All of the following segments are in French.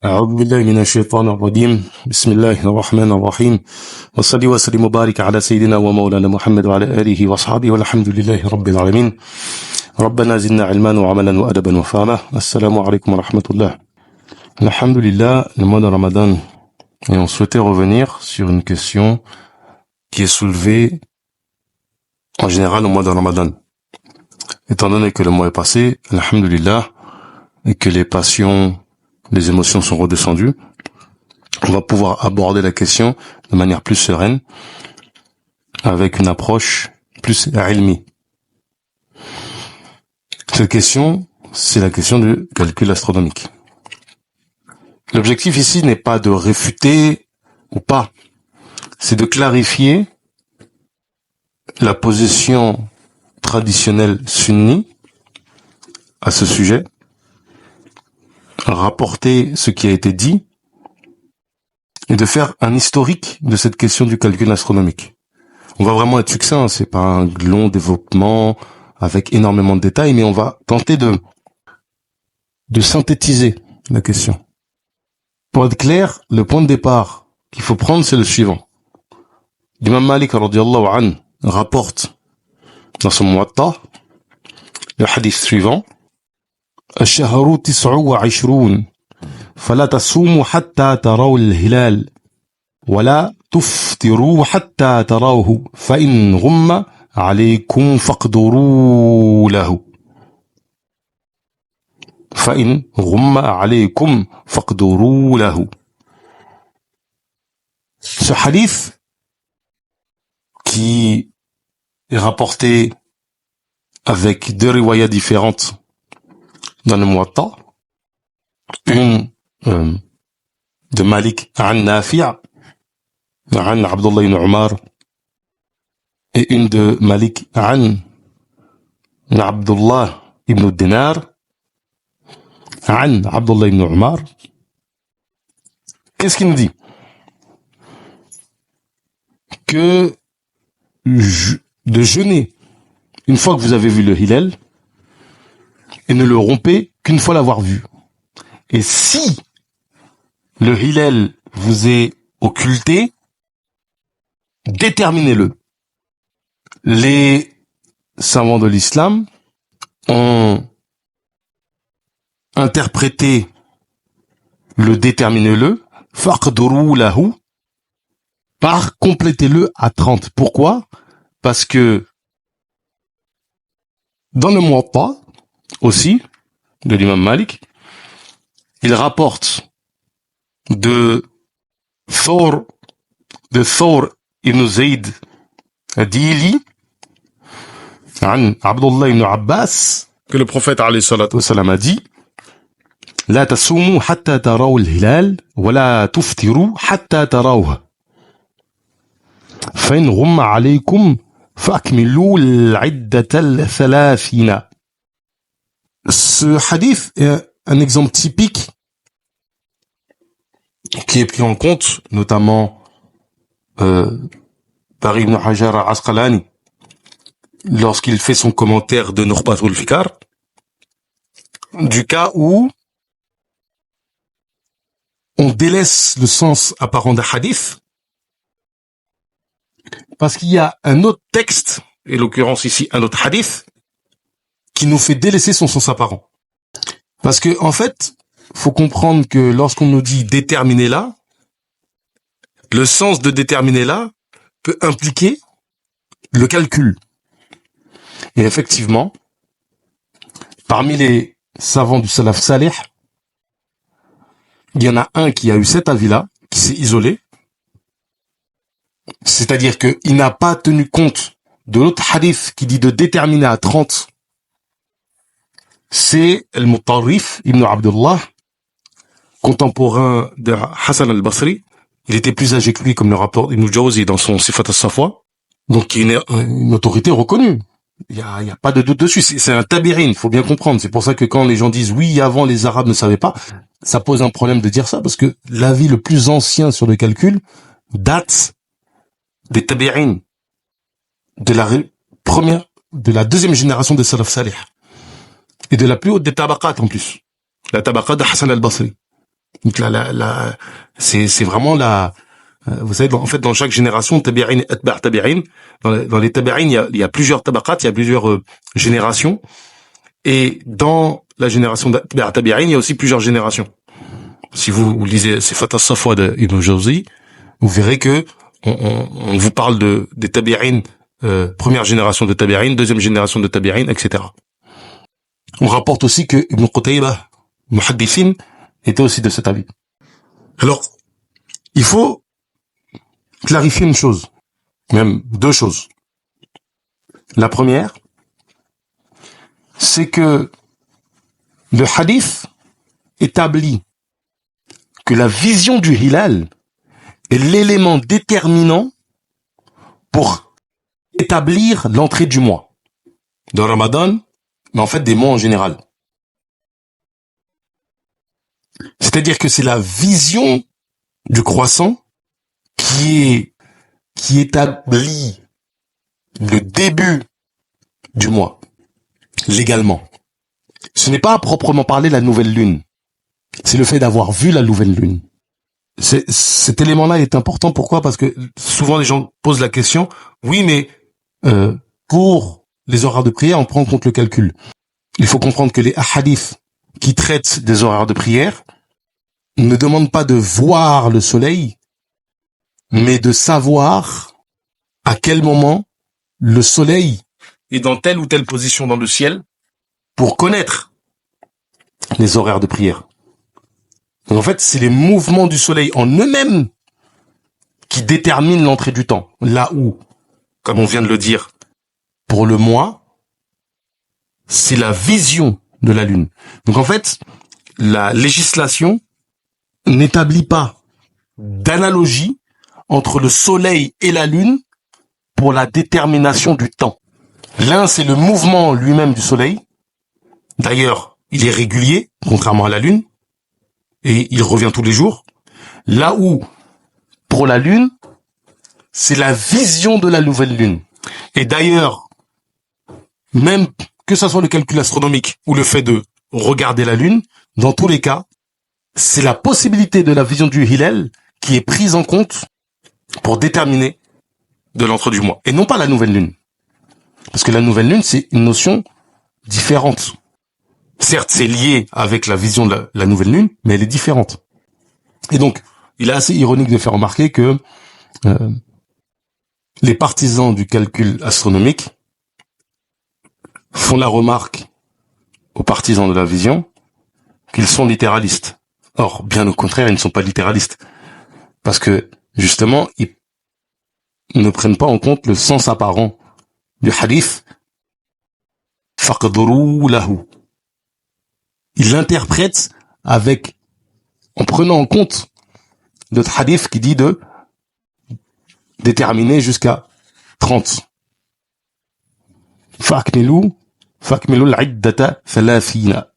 أعوذ بالله من الشيطان الرجيم بسم الله الرحمن الرحيم وصلي وسلم وبارك على سيدنا ومولانا محمد وعلى آله وأصحابه والحمد لله رب العالمين ربنا زدنا علما وعملا وأدبا وفهما السلام عليكم ورحمة الله. Alhamdulillah, le mois de Ramadan, et on souhaitait revenir sur une question qui est soulevée en général au mois de Ramadan. Étant donné que le mois est passé, alhamdulillah, et que les passions, les émotions sont redescendues, on va pouvoir aborder la question de manière plus sereine, avec une approche plus ilmi. Cette question, c'est la question du calcul astronomique. L'objectif ici n'est pas de réfuter ou pas, c'est de clarifier la position traditionnelle sunni à ce sujet, rapporter ce qui a été dit et de faire un historique de cette question du calcul astronomique. On va vraiment être succinct, c'est pas un long développement avec énormément de détails, mais on va tenter de synthétiser la question. Pour être clair, le point de départ qu'il faut prendre, c'est le suivant. L'imam Malik radiyallahu anhu rapporte dans son Muwatta le hadith suivant: الشهر 29 فلا تصوموا حتى تروا الهلال ولا تفطروا حتى تروه فإن غم عليكم فاقدروا له فإن غم عليكم فاقدروا له. Ce hadith qui est rapporté avec deux riwayas différentes dans le Muwatta, une de Malik an Nafi' an Abdullah ibn Umar et une de Malik an Abdullah ibn Dinar an Abdullah ibn Umar. Qu'est-ce qu'il nous dit? Que de jeûner une fois que vous avez vu le Hilal et ne le rompez qu'une fois l'avoir vu. Et si le Hilal vous est occulté, déterminez-le. Les savants de l'islam ont interprété le déterminez-le, faqduru lahu, par complétez-le à 30. Pourquoi? Parce que dans le Muwatta aussi, de l'imam Malik, il rapporte de Thawr ibn Zayd Adili, an Abdullah ibn Abbas, que le prophète alayhi salatu wassalam a dit: لا تصوموا حتى تروا الهلال ولا تفطروا حتى تروه فإن غم عليكم فأكملوا العدة الثلاثين. Ce hadith est un exemple typique qui est pris en compte, notamment par Ibn Hajar al-Asqalani, lorsqu'il fait son commentaire de Nukhbatul Fikar, du cas où on délaisse le sens apparent d'un hadith, parce qu'il y a un autre texte, et l'occurrence ici un autre hadith, qui nous fait délaisser son sens apparent. Parce que, en fait, faut comprendre que lorsqu'on nous dit déterminer là, le sens de déterminer là peut impliquer le calcul. Et effectivement, parmi les savants du Salaf Salih, il y en a un qui a eu cet avis-là, qui s'est isolé, c'est-à-dire qu'il n'a pas tenu compte de l'autre hadith qui dit de déterminer à 30. C'est Al-Mutarrif ibn Abdullah, contemporain de Hassan al-Basri. Il était plus âgé que lui, comme le rapporte Ibn Jawzi dans son Sifat al-Safwa. Donc, il est une autorité reconnue. Il y a pas de doute dessus. C'est un tabi'in, faut bien comprendre. C'est pour ça que quand les gens disent oui, avant les Arabes ne savaient pas, ça pose un problème de dire ça, parce que l'avis le plus ancien sur le calcul date des tabi'in, de la deuxième génération des Salaf Salih. Et de la plus haute des tabaqat en plus. La tabaqa de Hassan al-Basri. Donc c'est vraiment vous savez, en fait, dans chaque génération, tabi'in, atba' tabi'in, dans les tabi'in, il y a plusieurs tabaqat, il y a plusieurs générations. Et dans la génération d'atba' tabi'in, il y a aussi plusieurs générations. Si vous lisez Sifat as-Safwa d'Ibn Jawzi, vous verrez que on vous parle des tabi'in, première génération de tabi'in, deuxième génération de tabi'in, etc. On rapporte aussi que Ibn Qutaybah, muhaddithin, était aussi de cet avis. Alors, il faut clarifier une chose, même deux choses. La première, c'est que le hadith établit que la vision du hilal est l'élément déterminant pour établir l'entrée du mois. Dans Ramadan, mais en fait des mois en général. C'est-à-dire que c'est la vision du croissant qui établit le début du mois, légalement. Ce n'est pas à proprement parler la nouvelle lune. C'est le fait d'avoir vu la nouvelle lune. Cet élément-là est important. Pourquoi? Parce que souvent les gens posent la question, oui, mais pour les horaires de prière, on prend en compte le calcul. Il faut comprendre que les hadiths qui traitent des horaires de prière ne demandent pas de voir le soleil, mais de savoir à quel moment le soleil est dans telle ou telle position dans le ciel pour connaître les horaires de prière. Donc en fait, c'est les mouvements du soleil en eux-mêmes qui déterminent l'entrée du temps. Là où, comme on vient de le dire, pour le mois, c'est la vision de la lune. Donc en fait, la législation n'établit pas d'analogie entre le soleil et la lune pour la détermination du temps. L'un, c'est le mouvement lui-même du soleil. D'ailleurs, il est régulier, contrairement à la lune, et il revient tous les jours. Là où, pour la lune, c'est la vision de la nouvelle lune. Et d'ailleurs, même que ça soit le calcul astronomique ou le fait de regarder la lune, dans tous les cas, c'est la possibilité de la vision du hilal qui est prise en compte pour déterminer de l'entrée du mois, et non pas la nouvelle lune. Parce que la nouvelle lune, c'est une notion différente. Certes, c'est lié avec la vision de la nouvelle lune, mais elle est différente. Et donc, il est assez ironique de faire remarquer que les partisans du calcul astronomique font la remarque aux partisans de la vision qu'ils sont littéralistes. Or, bien au contraire, ils ne sont pas littéralistes. Parce que, justement, ils ne prennent pas en compte le sens apparent du hadith faqduru lahu. Ils l'interprètent en prenant en compte notre hadith qui dit de déterminer jusqu'à 30. Fakmilu al-iddata thalathina.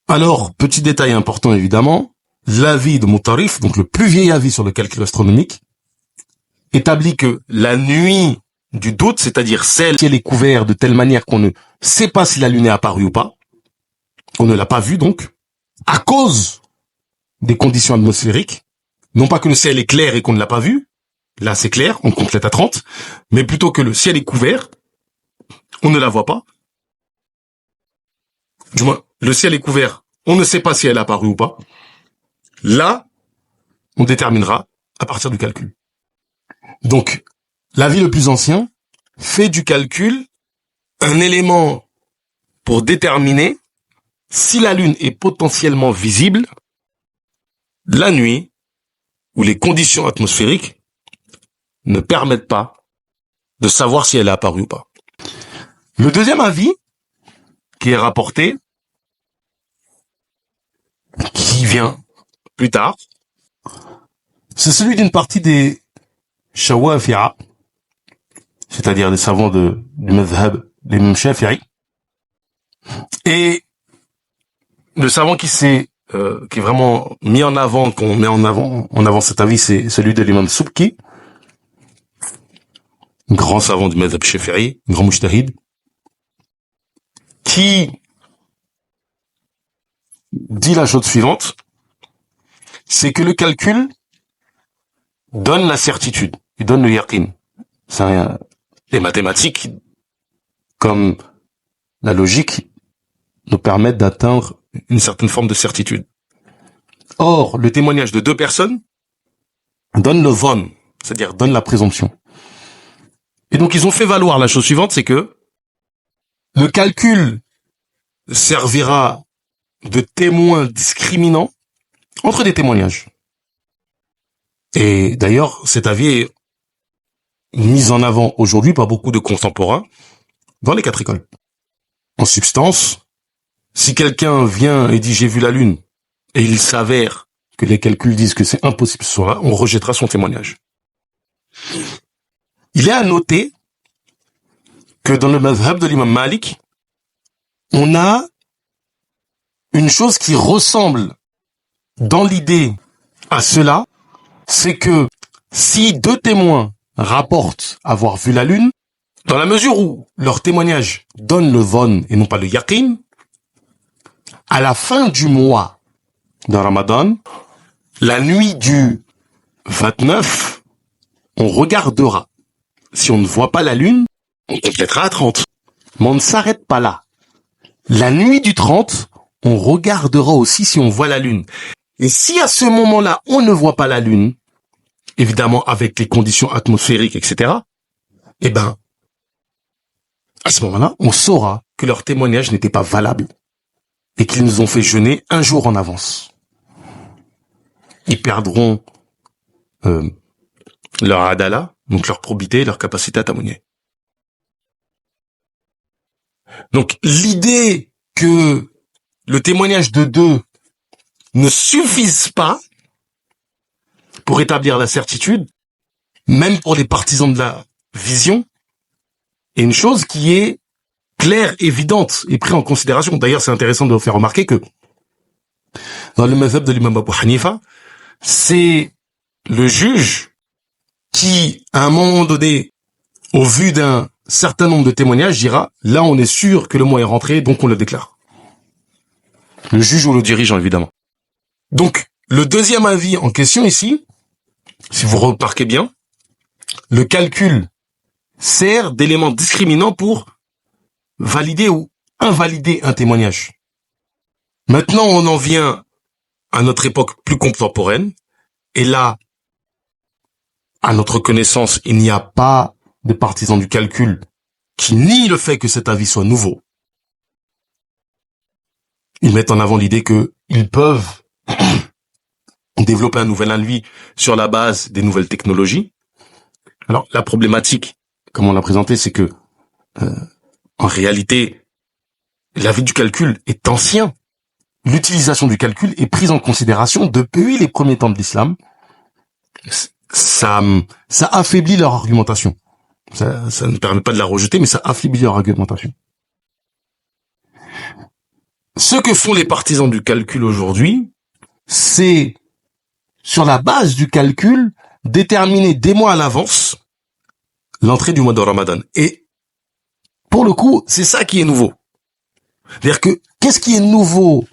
Alors, petit détail important évidemment, l'avis de Mutarif, donc le plus vieil avis sur le calcul astronomique, établit que la nuit du doute, c'est-à-dire celle qui est couverte de telle manière qu'on ne sait pas si la lune est apparue ou pas, on ne l'a pas vue donc, à cause des conditions atmosphériques, non pas que le ciel est clair et qu'on ne l'a pas vu, là c'est clair, on complète à 30, mais plutôt que le ciel est couvert, on ne la voit pas, du moins le ciel est couvert, on ne sait pas si elle est apparue ou pas, là on déterminera à partir du calcul. Donc, l'avis le plus ancien fait du calcul un élément pour déterminer si la lune est potentiellement visible la nuit où les conditions atmosphériques ne permettent pas de savoir si elle est apparue ou pas. Le deuxième avis qui est rapporté, qui vient plus tard, c'est celui d'une partie des Shawafi'a, c'est-à-dire des savants du madhhab, les Imam Shafi'i, et le savant qui est vraiment mis en avant, qu'on met en avant cet avis, c'est celui de l'imam Subki, grand savant du madhhab Shafi'i, grand mujtahid, qui dit la chose suivante, c'est que le calcul donne la certitude, il donne le yaqin. C'est rien. Les mathématiques, comme la logique, nous permettent d'atteindre une certaine forme de certitude. Or, le témoignage de deux personnes donne le von, c'est-à-dire donne la présomption. Et donc, ils ont fait valoir la chose suivante, c'est que le calcul servira de témoin discriminant entre des témoignages. Et d'ailleurs, cet avis est mis en avant aujourd'hui par beaucoup de contemporains dans les 4 écoles. En substance, si quelqu'un vient et dit j'ai vu la lune, et il s'avère que les calculs disent que c'est impossible que ce soit là, on rejettera son témoignage. Il est à noter que dans le madhhab de l'imam Malik, on a une chose qui ressemble dans l'idée à cela, c'est que si 2 témoins rapportent avoir vu la lune, dans la mesure où leur témoignage donne le von et non pas le yaqin, à la fin du mois de Ramadan, la nuit du 29, on regardera. Si on ne voit pas la lune, on complétera à 30. Mais on ne s'arrête pas là. La nuit du 30, on regardera aussi si on voit la lune. Et si à ce moment-là, on ne voit pas la lune, évidemment avec les conditions atmosphériques, etc., eh ben, à ce moment-là, on saura que leur témoignage n'était pas valable et qu'ils nous ont fait jeûner un jour en avance. Ils perdront leur adala, donc leur probité, leur capacité à témoigner. Donc l'idée que le témoignage de 2 ne suffise pas pour établir la certitude, même pour les partisans de la vision, est une chose qui est claire, évidente et prise en considération. D'ailleurs, c'est intéressant de vous faire remarquer que dans le mazhab de l'imam Abu Hanifa, c'est le juge qui, à un moment donné, au vu d'un certain nombre de témoignages, dira « Là, on est sûr que le mois est rentré, donc on le déclare. » Le juge ou le dirigeant, évidemment. Donc, le deuxième avis en question ici, si vous remarquez bien, le calcul sert d'élément discriminant pour valider ou invalider un témoignage. Maintenant, on en vient à notre époque plus contemporaine, et là, à notre connaissance, il n'y a pas de partisans du calcul qui nient le fait que cet avis soit nouveau. Ils mettent en avant l'idée qu'ils peuvent développer un nouvel avis sur la base des nouvelles technologies. Alors, la problématique, comme on l'a présenté, c'est que, en réalité, l'avis du calcul est ancien. L'utilisation du calcul est prise en considération depuis les premiers temps de l'islam. Ça affaiblit leur argumentation. Ça ne permet pas de la rejeter, mais ça affaiblit leur argumentation. Ce que font les partisans du calcul aujourd'hui, c'est, sur la base du calcul, déterminer des mois à l'avance l'entrée du mois de Ramadan. Et, pour le coup, c'est ça qui est nouveau. C'est-à-dire que, qu'est-ce qui est nouveau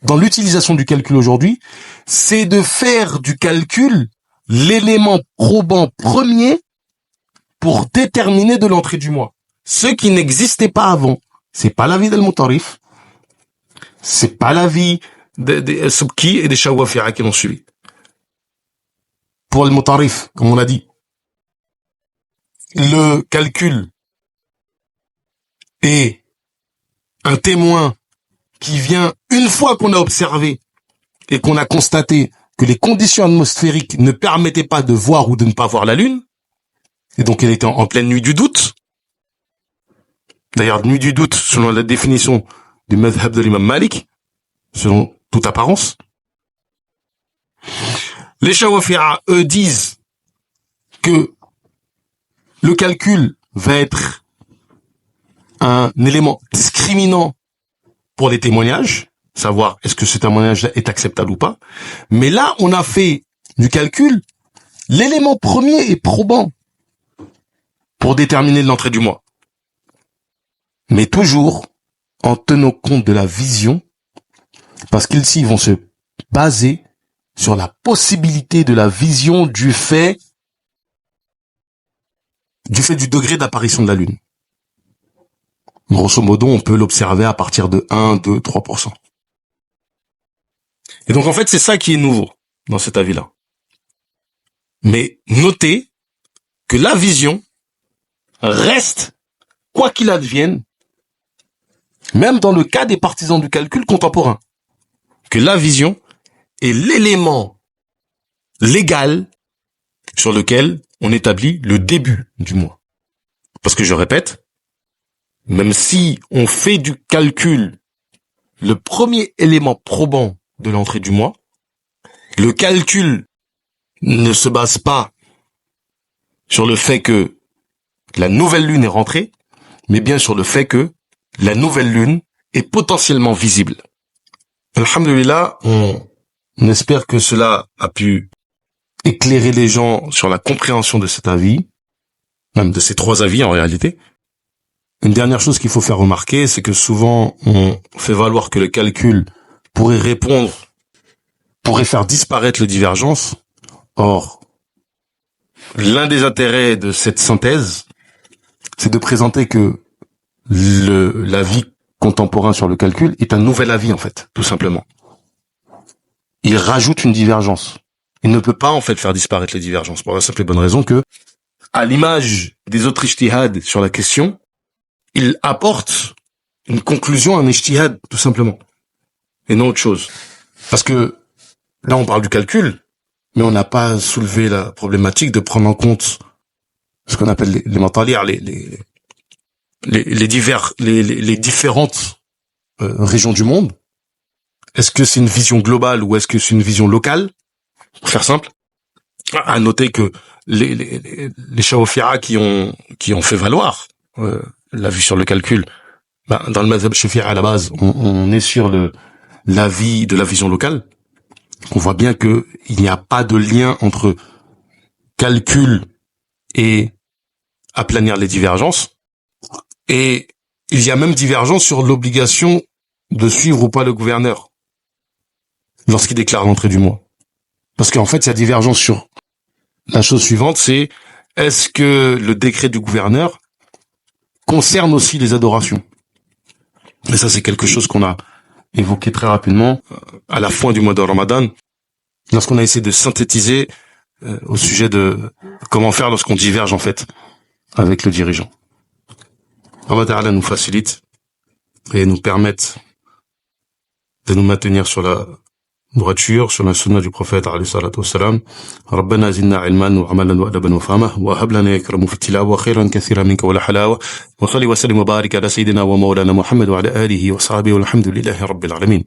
dans l'utilisation du calcul aujourd'hui? C'est de faire du calcul l'élément probant premier pour déterminer de l'entrée du mois. Ce qui n'existait pas avant. C'est pas l'avis d'Al-Mutarif. C'est pas l'avis des Subki et des Shawafira qui l'ont suivi. Pour Al-Mutarif, comme on a dit, le calcul est un témoin qui vient une fois qu'on a observé et qu'on a constaté que les conditions atmosphériques ne permettaient pas de voir ou de ne pas voir la lune, et donc elle était en pleine nuit du doute. D'ailleurs, nuit du doute, selon la définition du madhhab de l'imam Malik, selon toute apparence. Les Shawafira, eux, disent que le calcul va être un élément discriminant pour les témoignages, savoir est-ce que ce témoignage est acceptable ou pas. Mais là, on a fait du calcul l'élément premier et probant pour déterminer l'entrée du mois. Mais toujours en tenant compte de la vision Parce qu'ils vont se baser sur la possibilité de la vision du fait du degré d'apparition de la Lune. Grosso modo, on peut l'observer à partir de 1, 2, 3%. Et donc, en fait, c'est ça qui est nouveau dans cet avis-là. Mais notez que la vision reste, quoi qu'il advienne, même dans le cas des partisans du calcul contemporain, que la vision est l'élément légal sur lequel on établit le début du mois. Parce que je répète, même si on fait du calcul le premier élément probant de l'entrée du mois, le calcul ne se base pas sur le fait que la nouvelle lune est rentrée, mais bien sur le fait que la nouvelle lune est potentiellement visible. Alhamdulillah, on espère que cela a pu éclairer les gens sur la compréhension de cet avis, même de ces trois avis en réalité. Une dernière chose qu'il faut faire remarquer, c'est que souvent on fait valoir que le calcul pourrait faire disparaître les divergences. Or, l'un des intérêts de cette synthèse, c'est de présenter que l'avis contemporain sur le calcul est un nouvel avis en fait, tout simplement. Il rajoute une divergence. Il ne peut pas en fait faire disparaître les divergences pour la simple et bonne raison que, à l'image des autres ijtihad sur la question, il apporte une conclusion, un ijtihad tout simplement, et non autre chose. Parce que là on parle du calcul, mais on n'a pas soulevé la problématique de prendre en compte ce qu'on appelle les mentalières, les différentes régions du monde. Est-ce que c'est une vision globale ou est-ce que c'est une vision locale? Pour faire simple, à noter que les Shafi'a qui ont fait valoir la vue sur le calcul, dans le mazhab Shafi'a à la base, on est sur l'avis de la vision locale. On voit bien que il n'y a pas de lien entre calcul et aplanir les divergences. Et il y a même divergence sur l'obligation de suivre ou pas le gouverneur lorsqu'il déclare l'entrée du mois. Parce qu'en fait, il y a divergence sur la chose suivante, c'est est-ce que le décret du gouverneur concerne aussi les adorations? Et ça, c'est quelque chose qu'on a évoqué très rapidement à la fin du mois de Ramadan, lorsqu'on a essayé de synthétiser au sujet de comment faire lorsqu'on diverge en fait avec le dirigeant. Allah Ta'ala nous facilite et nous permette de nous maintenir sur la droiture, sur la sunna du prophète alayhi salatu wassalam. ربنا زدنا علما وعملا وأدبا وفهما وهب لنا يكرم في التلاوة خيرا كثيرا منك ولا حلاوة وصلي وسلم وبارك على سيدنا ومولانا محمد وعلى آله وصحبه والحمد لله رب العالمين.